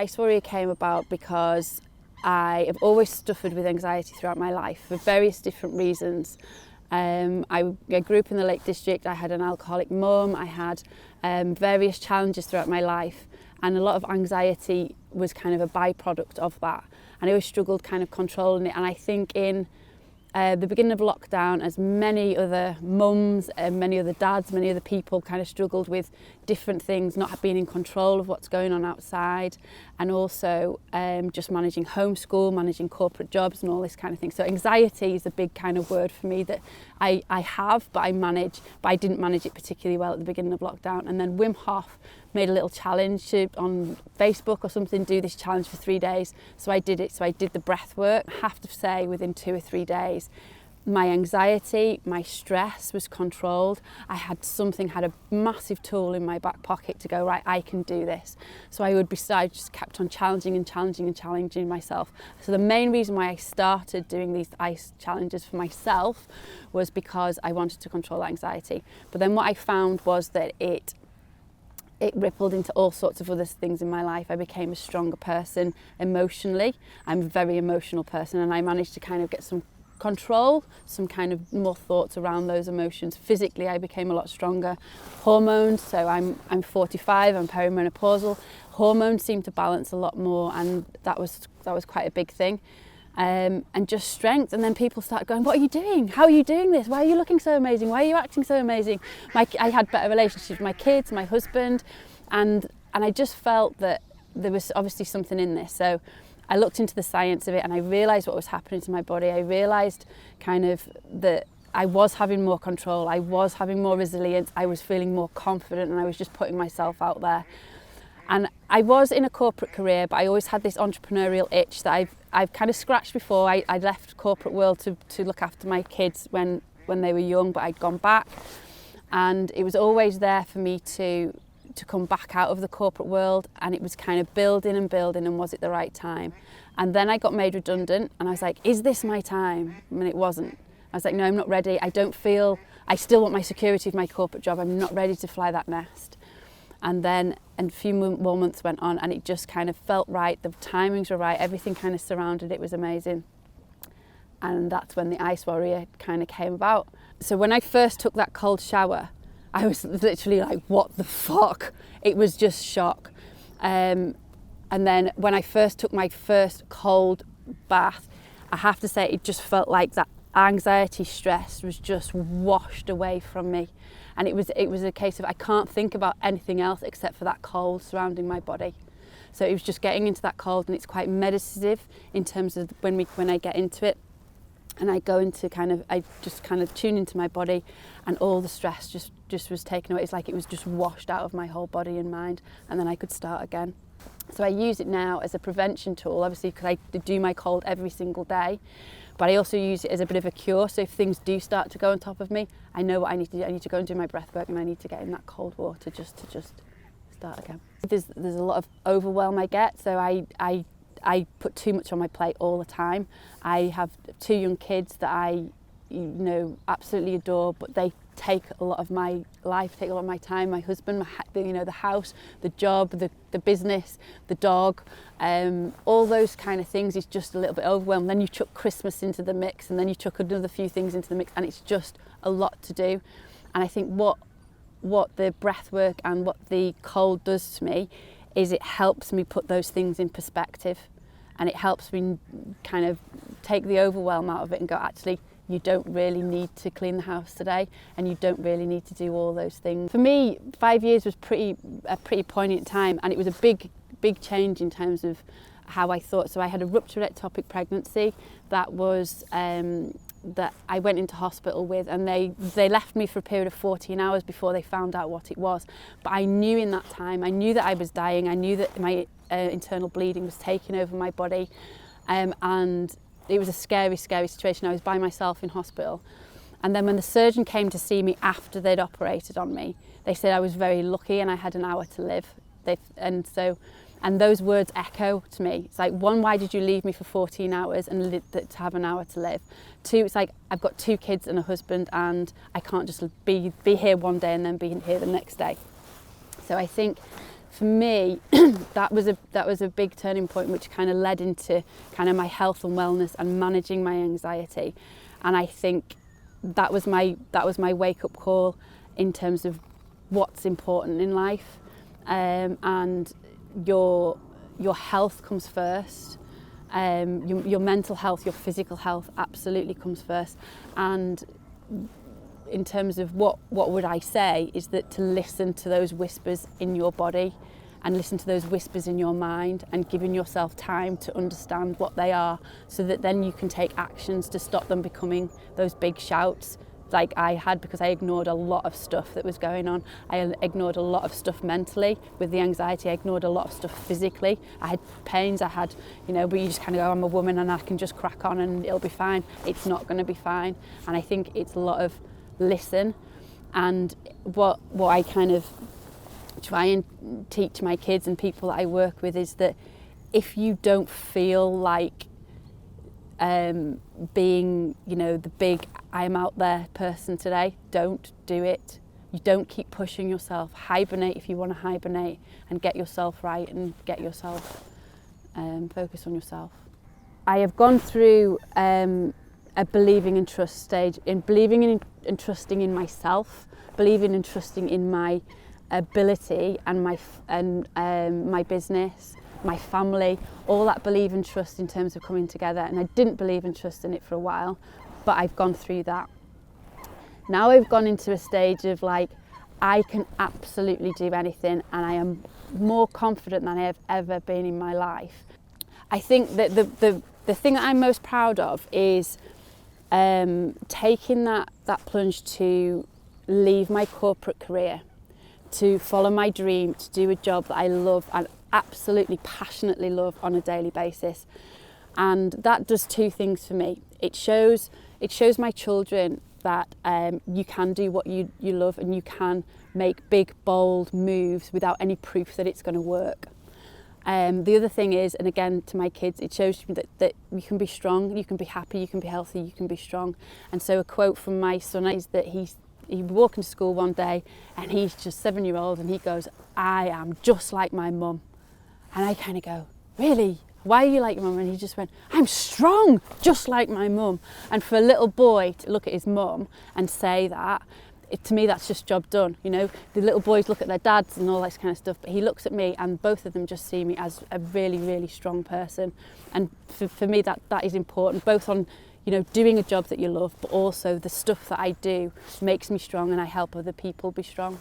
Ice Warrior came about because I have always suffered with anxiety throughout my life for various different reasons. I grew up in the Lake District. I had an alcoholic mum. I had various challenges throughout my life, and a lot of anxiety was kind of a byproduct of that. And I always struggled kind of controlling it. And I think in the beginning of lockdown, as many other mums and many other dads, many other people kind of struggled with different things, not being in control of what's going on outside, and also just managing homeschool, managing corporate jobs and all this kind of thing. So anxiety is a big kind of word for me that I have, but I manage, but I didn't manage it particularly well at the beginning of lockdown. And then Wim Hof made a little challenge on Facebook or something, do this challenge for 3 days. So I did it. So I did the breath work. I have to say within 2 or 3 days, my anxiety, my stress was controlled. I had a massive tool in my back pocket to go, right, I can do this. So I just kept on challenging myself. So the main reason why I started doing these ice challenges for myself was because I wanted to control anxiety. But then what I found was that it rippled into all sorts of other things in my life. I became a stronger person emotionally. I'm a very emotional person, and I managed to kind of get some control, some kind of more thoughts around those emotions. Physically, I became a lot stronger. Hormones, so I'm 45, I'm perimenopausal. Hormones seem to balance a lot more, and that was quite a big thing. And just strength. And then people start going, what are you doing? How are you doing this? Why are you looking so amazing? Why are you acting so amazing? I had better relationships with my kids, my husband, and I just felt that there was obviously something in this. So I looked into the science of it, and I realised what was happening to my body. I realised kind of that I was having more control, I was having more resilience, I was feeling more confident, and I was just putting myself out there. And I was in a corporate career, but I always had this entrepreneurial itch that I've kind of scratched before. I left corporate world to look after my kids when they were young, but I'd gone back, and it was always there for me to come back out of the corporate world, and it was kind of building, and was it the right time? And then I got made redundant, and I was like, is this my time? I mean, it wasn't. I was like, no, I'm not ready. I still want my security of my corporate job. I'm not ready to fly that nest. And then a few more months went on, and it just kind of felt right. The timings were right. Everything kind of surrounded it was amazing. And that's when the Ice Warrior kind of came about. So when I first took that cold shower, I was literally like, what the fuck? It was just shock. And then when I first took my first cold bath, I have to say it just felt like that anxiety, stress was just washed away from me. And it was a case of I can't think about anything else except for that cold surrounding my body. So it was just getting into that cold, and it's quite meditative in terms of when I get into it, and I go into I just kind of tune into my body, and all the stress just was taken away. It's like it was just washed out of my whole body and mind, and then I could start again. So I use it now as a prevention tool, obviously, because I do my cold every single day. But I also use it as a bit of a cure. So if things do start to go on top of me, I know what I need to do. I need to go and do my breath work, and I need to get in that cold water just to start again. There's a lot of overwhelm I get. So I put too much on my plate all the time. I have 2 young kids that I absolutely adore, but they take a lot of my life, take a lot of my time. My husband, the house, the job, the business, the dog, all those kind of things is just a little bit overwhelmed. Then you chuck Christmas into the mix, and then you chuck another few things into the mix, and it's just a lot to do. And I think what the breath work and what the cold does to me is it helps me put those things in perspective, and it helps me kind of take the overwhelm out of it and go, actually, you don't really need to clean the house today, and you don't really need to do all those things. For me, 5 years was a pretty poignant time, and it was a big change in terms of how I thought. So I had a ruptured ectopic pregnancy that was that I went into hospital with, and they left me for a period of 14 hours before they found out what it was. But I knew in that time, I knew that I was dying. I knew that my internal bleeding was taking over my body, and it was a scary situation. I was by myself in hospital. And then when the surgeon came to see me after they'd operated on me, they said I was very lucky and I had an hour to live. And those words echo to me. It's like, 1, why did you leave me for 14 hours and to have an hour to live? 2, it's like, I've got 2 kids and a husband, and I can't just be here one day and then be here the next day. So I think for me, that was a big turning point, which kind of led into kind of my health and wellness and managing my anxiety. And I think that was my wake up call in terms of what's important in life, and your health comes first. Your mental health, your physical health absolutely comes first. And in terms of what would I say is that to listen to those whispers in your body and listen to those whispers in your mind, and giving yourself time to understand what they are, so that then you can take actions to stop them becoming those big shouts like I had, because I ignored a lot of stuff that was going on. I ignored a lot of stuff mentally with the anxiety. I ignored a lot of stuff physically. I had pains, but you just kind of go, I'm a woman and I can just crack on and it'll be fine. It's not going to be fine. And I think it's a lot of listen. And what I kind of try and teach my kids and people that I work with is that if you don't feel like being, the big I'm out there person today, don't do it. You don't keep pushing yourself. Hibernate if you want to hibernate, and get yourself right and get yourself focus on yourself. I have gone through a believing and trust stage, in believing in and trusting in myself, believing and trusting in my ability and my business, my family, all that believe and trust in terms of coming together. And I didn't believe and trust in it for a while, but I've gone through that. Now I've gone into a stage of like, I can absolutely do anything, and I am more confident than I have ever been in my life. I think that the thing that I'm most proud of is taking that plunge to leave my corporate career, to follow my dream, to do a job that I love and absolutely passionately love on a daily basis. And that does two things for me. It shows my children that you can do what you love, and you can make big, bold moves without any proof that it's going to work. The other thing is, and again to my kids, it shows me that you can be strong, you can be happy, you can be healthy, you can be strong. And so a quote from my son is that he walked into school one day, and he's just 7-year-old, and he goes, I am just like my mum. And I kind of go, really? Why are you like your mum? And he just went, I'm strong, just like my mum. And for a little boy to look at his mum and say that, to me, that's just job done. The little boys look at their dads and all this kind of stuff, but he looks at me, and both of them just see me as a really, really strong person. And for me, that is important, both on, doing a job that you love, but also the stuff that I do makes me strong, and I help other people be strong.